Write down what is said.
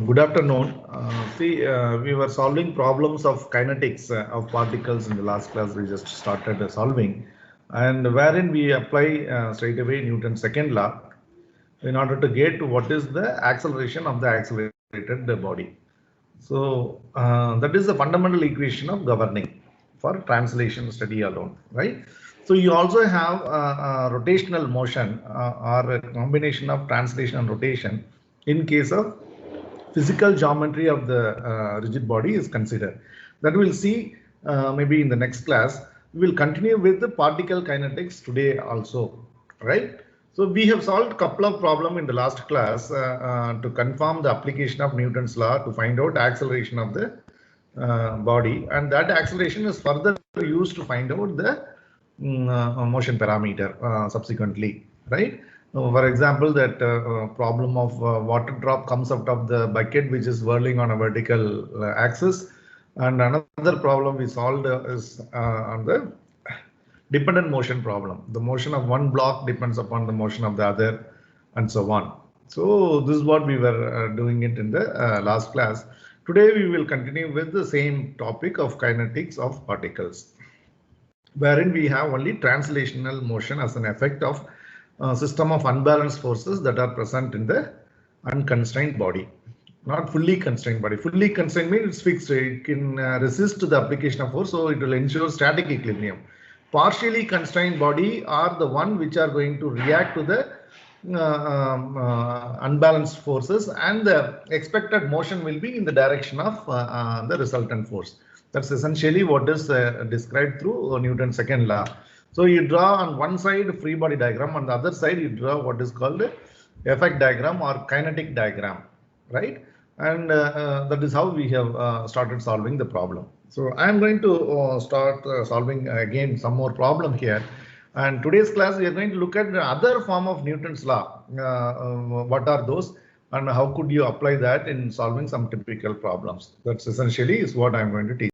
Good afternoon. We were solving problems of kinetics of particles in the last class. We just started solving, and wherein we apply straight away Newton's second law in order to get what is the acceleration of the accelerated body. So that is the fundamental equation of governing for translation study alone, right? So you also have rotational motion or a combination of translation and rotation in case of physical geometry of the rigid body is considered. That we'll see maybe in the next class. We will continue with the particle kinetics today also, right? So we have solved a couple of problems in the last class to confirm the application of Newton's law to find out acceleration of the body, and that acceleration is further used to find out the motion parameter subsequently, right? For example, that problem of water drop comes out of the bucket which is whirling on a vertical axis, and another problem we solved is on the dependent motion problem. The motion of one block depends upon the motion of the other, and so on. So this is what we were doing it in the last class. Today we will continue with the same topic of kinetics of particles, wherein we have only translational motion as an effect of system of unbalanced forces that are present in the unconstrained body. Not fully constrained body. Fully constrained means it's fixed. It can resist the application of force, so it will ensure static equilibrium. Partially constrained body are the one which are going to react to the unbalanced forces, and the expected motion will be in the direction of the resultant force. That's essentially what is described through Newton's second law. So you draw on one side free body diagram, on the other side you draw what is called effect diagram or kinetic diagram, right? And that is how we have started solving the problem. So I am going to start solving again some more problem here. And today's class we are going to look at the other form of Newton's law. What are those, and how could you apply that in solving some typical problems? That's essentially is what I am going to teach.